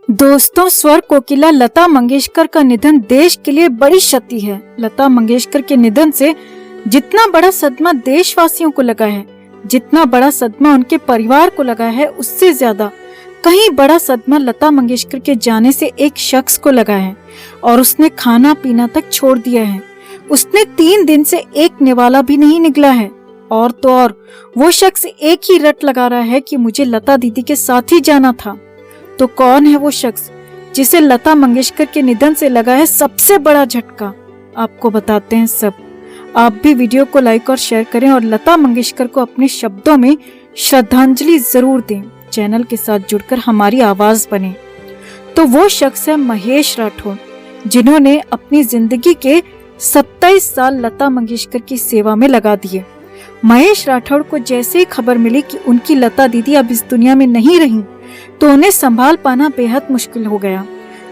दोस्तों, स्वर कोकिला लता मंगेशकर का निधन देश के लिए बड़ी क्षति है। लता मंगेशकर के निधन से जितना बड़ा सदमा देशवासियों को लगा है, जितना बड़ा सदमा उनके परिवार को लगा है, उससे ज्यादा कहीं बड़ा सदमा लता मंगेशकर के जाने से एक शख्स को लगा है और उसने खाना पीना तक छोड़ दिया है। उसने 3 दिन से एक निवाला भी नहीं निकला है। और तो और वो शख्स एक ही रट लगा रहा है कि मुझे लता दीदी के साथ ही जाना था। तो कौन है वो शख्स जिसे लता मंगेशकर के निधन से लगा है सबसे बड़ा झटका? आपको बताते हैं सब। आप भी वीडियो को लाइक और शेयर करें और लता मंगेशकर को अपने शब्दों में श्रद्धांजलि जरूर दें। चैनल के साथ जुड़कर हमारी आवाज बने। तो वो शख्स है महेश राठौड़, जिन्होंने अपनी जिंदगी के 27 साल लता मंगेशकर की सेवा में लगा दिए। महेश राठौड़ को जैसे ही खबर मिली कि उनकी लता दीदी अब इस दुनिया में नहीं रही, तो उन्हें संभाल पाना बेहद मुश्किल हो गया।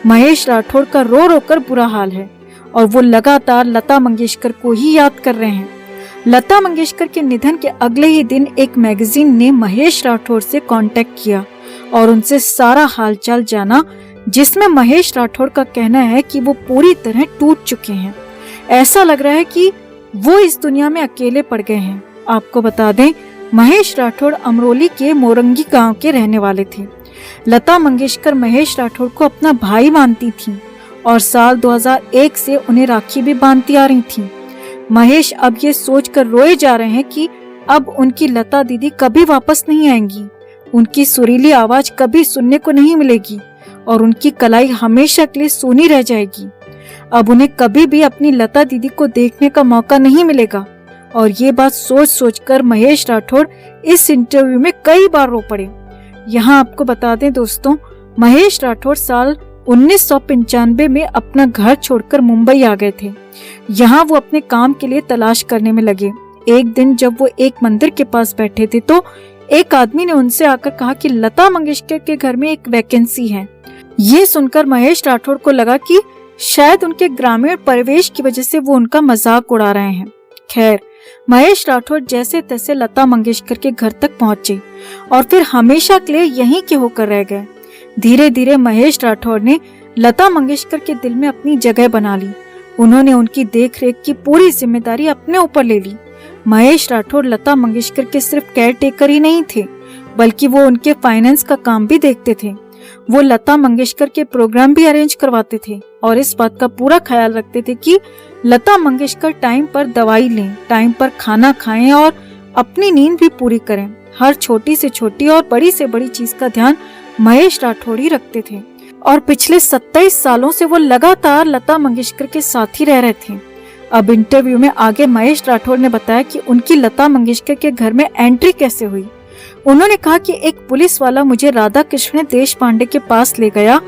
महेश राठौड़ का रो रो कर बुरा हाल है और वो लगातार लता मंगेशकर को ही याद कर रहे हैं। लता मंगेशकर के निधन के अगले ही दिन एक मैगजीन ने महेश राठौड़ से कांटेक्ट किया और उनसे सारा हालचाल जाना, जिसमें महेश राठौड़ का कहना है कि वो पूरी तरह टूट चुके हैं। ऐसा लग रहा है कि वो इस दुनिया में अकेले पड़ गए हैं। आपको बता दें, महेश राठौड़ अमरोली के मोरंगी गांव के रहने वाले थे। लता मंगेशकर महेश राठौड़ को अपना भाई मानती थीं और साल 2001 से उन्हें राखी भी बांधती आ रही थीं। महेश अब ये सोचकर रोए जा रहे हैं कि अब उनकी लता दीदी कभी वापस नहीं आएंगी, उनकी सुरीली आवाज कभी सुनने को नहीं मिलेगी और उनकी कलाई हमेशा के लिए सूनी रह जाएगी। अब उन्हें कभी भी अपनी लता दीदी को देखने का मौका नहीं मिलेगा। और ये बात सोच सोचकर महेश राठौड़ इस इंटरव्यू में कई बार रो पड़े। यहाँ आपको बता दें दोस्तों, महेश राठौड़ साल 1995 में अपना घर छोड़कर मुंबई आ गए थे। यहाँ वो अपने काम के लिए तलाश करने में लगे। एक दिन जब वो एक मंदिर के पास बैठे थे तो एक आदमी ने उनसे आकर कहा कि लता मंगेशकर के घर में एक वैकेंसी है। ये सुनकर महेश राठौड़ को लगा कि शायद उनके ग्रामीण परिवेश की वजह से वो उनका मजाक उड़ा रहे हैं। खैर, महेश राठौड़ जैसे तैसे लता मंगेशकर के घर तक पहुंचे और फिर हमेशा के लिए यहीं के होकर रह गए। धीरे धीरे महेश राठौड़ ने लता मंगेशकर के दिल में अपनी जगह बना ली। उन्होंने उनकी देखरेख की पूरी जिम्मेदारी अपने ऊपर ले ली। महेश राठौड़ लता मंगेशकर के सिर्फ केयर टेकर ही नहीं थे, बल्कि वो उनके फाइनेंस का काम भी देखते थे। वो लता मंगेशकर के प्रोग्राम भी अरेंज करवाते थे और इस बात का पूरा ख्याल रखते थे कि लता मंगेशकर टाइम पर दवाई लें, टाइम पर खाना खाएं और अपनी नींद भी पूरी करें। हर छोटी से छोटी और बड़ी से बड़ी चीज का ध्यान महेश राठौड़ ही रखते थे और पिछले 27 सालों से वो लगातार लता मंगेशकर के साथ ही रह रहे थे। अब इंटरव्यू में आगे महेश राठौड़ ने बताया कि उनकी लता मंगेशकर के घर में एंट्री कैसे हुई। उन्होंने कहा कि एक पुलिस वाला मुझे राधा कृष्ण देश पांडे के पास ले गया,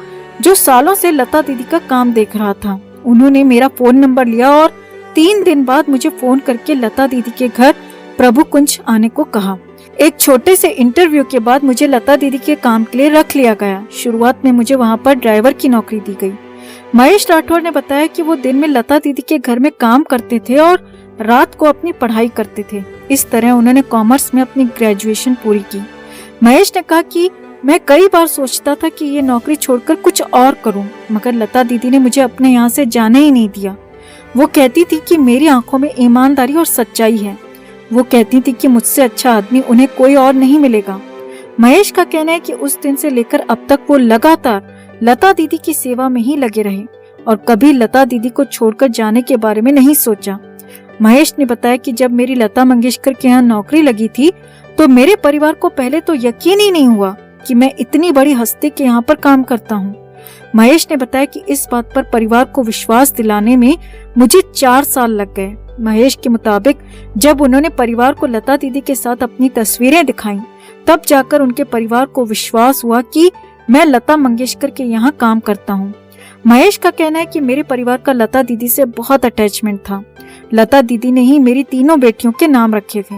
जो सालों से लता दीदी का काम देख रहा था। उन्होंने मेरा फोन नंबर लिया और 3 दिन बाद मुझे फोन करके लता दीदी के घर प्रभु कुंज आने को कहा। एक छोटे से इंटरव्यू के बाद मुझे लता दीदी के काम के लिए रख लिया गया। शुरुआत में मुझे वहाँ पर ड्राइवर की नौकरी दी गई। महेश राठौड़ ने बताया कि वो दिन में लता दीदी के घर में काम करते थे और रात को अपनी पढ़ाई करते थे। इस तरह उन्होंने कॉमर्स में अपनी ग्रेजुएशन पूरी की। महेश ने कहा कि मैं कई बार सोचता था कि ये नौकरी छोड़कर कुछ और करूं, मगर लता दीदी ने मुझे अपने यहाँ से जाने ही नहीं दिया। वो कहती थी कि मेरी आंखों में ईमानदारी और सच्चाई है। वो कहती थी कि मुझसे अच्छा आदमी उन्हें कोई और नहीं मिलेगा। महेश का कहना है कि उस दिन से लेकर अब तक वो लगातार लता दीदी की सेवा में ही लगे रहे और कभी लता दीदी को छोड़कर जाने के बारे में नहीं सोचा। महेश ने बताया कि जब मेरी लता मंगेशकर के यहाँ नौकरी लगी थी तो मेरे परिवार को पहले तो यकीन ही नहीं हुआ कि मैं इतनी बड़ी हस्ती के यहाँ पर काम करता हूँ। महेश ने बताया कि इस बात पर परिवार को विश्वास दिलाने में मुझे 4 साल लग गए। महेश के मुताबिक जब उन्होंने परिवार को लता दीदी के साथ अपनी तस्वीरें दिखाई, तब जाकर उनके परिवार को विश्वास हुआ कि मैं लता मंगेशकर के यहाँ काम करता हूँ। महेश का कहना है कि मेरे परिवार का लता दीदी से बहुत अटैचमेंट था। लता दीदी ने ही मेरी 3 बेटियों के नाम रखे थे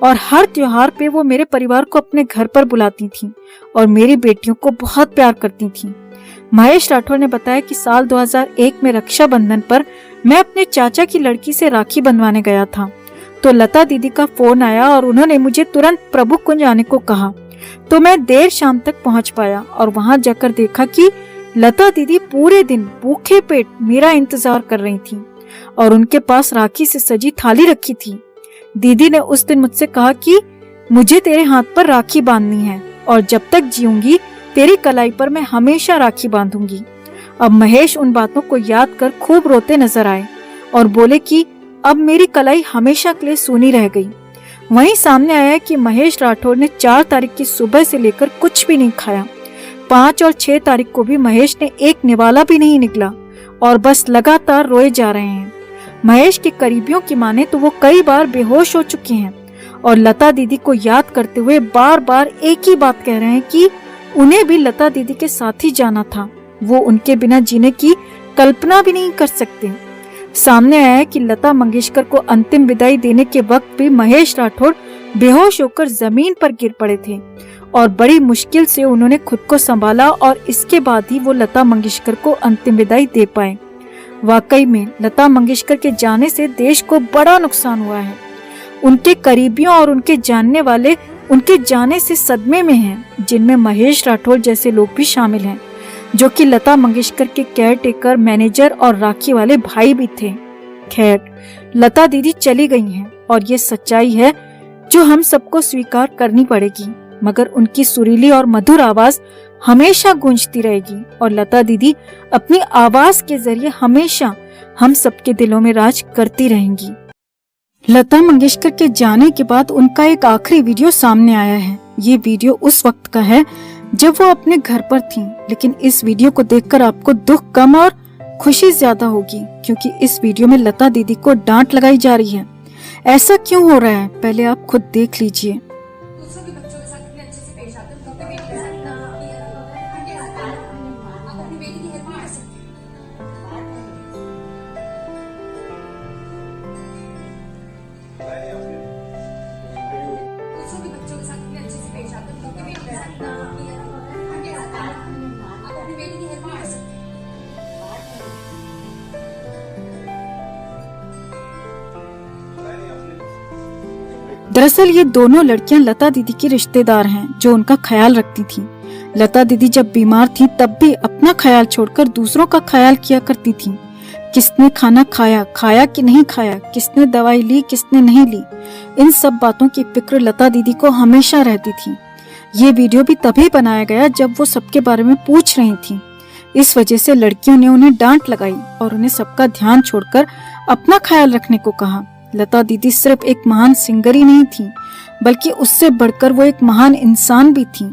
और हर त्योहार पे वो मेरे परिवार को अपने घर पर बुलाती थीं और मेरी बेटियों को बहुत प्यार करती थीं। महेश राठौड़ ने बताया कि साल 2001 में रक्षाबंधन पर मैं अपने चाचा की लड़की से राखी बंधवाने गया था तो लता दीदी का फोन आया और उन्होंने मुझे तुरंत प्रभु कुंज आने को कहा। तो मैं देर शाम तक पहुंच पाया और वहां जाकर देखा कि लता दीदी पूरे दिन भूखे पेट मेरा इंतजार कर रही थी और उनके पास राखी से सजी थाली रखी थी। दीदी ने उस दिन मुझसे कहा कि मुझे तेरे हाथ पर राखी बांधनी है और जब तक जीऊंगी तेरी कलाई पर मैं हमेशा राखी बांधूंगी। अब महेश उन बातों को याद कर खूब रोते नजर आए और बोले कि अब मेरी कलाई हमेशा के लिए सूनी रह गई। वहीं सामने आया कि महेश राठौर ने 4 तारीख की सुबह से लेकर कुछ भी नहीं खाया। 5 और 6 तारीख को भी महेश ने एक निवाला भी नहीं निकला और बस लगातार रोए जा रहे हैं। महेश के करीबियों की माने तो वो कई बार बेहोश हो चुके हैं और लता दीदी को याद करते हुए बार बार एक ही बात कह रहे हैं कि उन्हें भी लता दीदी के साथ ही जाना था। वो उनके बिना जीने की कल्पना भी नहीं कर सकते। सामने आया है कि लता मंगेशकर को अंतिम विदाई देने के वक्त भी महेश राठौर बेहोश होकर जमीन पर गिर पड़े थे और बड़ी मुश्किल से उन्होंने खुद को संभाला और इसके बाद ही वो लता मंगेशकर को अंतिम विदाई दे पाए। वाकई में लता मंगेशकर के जाने से देश को बड़ा नुकसान हुआ है। उनके करीबियों और उनके जानने वाले उनके जाने से सदमे में हैं, जिनमें महेश राठौर जैसे लोग भी शामिल हैं, जो कि लता मंगेशकर के केयर टेकर, मैनेजर और राखी वाले भाई भी थे। खैर, लता दीदी चली गई हैं और ये सच्चाई है जो हम सबको स्वीकार करनी पड़ेगी, मगर उनकी सुरीली और मधुर आवाज हमेशा गूंजती रहेगी और लता दीदी अपनी आवाज के जरिए हमेशा हम सबके दिलों में राज करती रहेंगी। लता मंगेशकर के जाने के बाद उनका एक आखिरी वीडियो सामने आया है। ये वीडियो उस वक्त का है जब वो अपने घर पर थीं, लेकिन इस वीडियो को देखकर आपको दुख कम और खुशी ज्यादा होगी, क्योंकि इस वीडियो में लता दीदी को डांट लगाई जा रही है। ऐसा क्यों हो रहा है, पहले आप खुद देख लीजिए। दरअसल ये दोनों लड़कियां लता दीदी की रिश्तेदार हैं, जो उनका ख्याल रखती थीं। लता दीदी जब बीमार थी तब भी अपना ख्याल छोड़कर दूसरों का ख्याल किया करती थीं। किसने खाना खाया कि नहीं खाया, किसने दवाई ली किसने नहीं ली, इन सब बातों की फिक्र लता दीदी को हमेशा रहती थी। ये वीडियो भी तभी बनाया गया जब वो सबके बारे में पूछ रही थी। इस वजह से लड़कियों ने उन्हें डांट लगाई और उन्हें सबका ध्यान छोड़कर अपना ख्याल रखने को कहा। लता दीदी सिर्फ एक महान सिंगर ही नहीं थी, बल्कि उससे बढ़कर वो एक महान इंसान भी थी।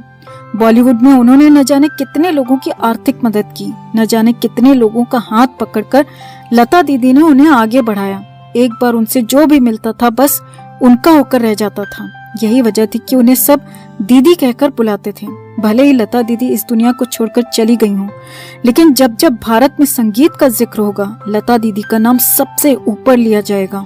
बॉलीवुड में उन्होंने न जाने कितने लोगों की आर्थिक मदद की, न जाने कितने लोगों का हाथ पकड़कर लता दीदी ने उन्हें आगे बढ़ाया। एक बार उनसे जो भी मिलता था बस उनका होकर रह जाता था। यही वजह थी कि उन्हें सब दीदी कहकर बुलाते थे। भले ही लता दीदी इस दुनिया को छोड़कर चली गई हों, लेकिन जब जब भारत में संगीत का जिक्र होगा, लता दीदी का नाम सबसे ऊपर लिया जाएगा।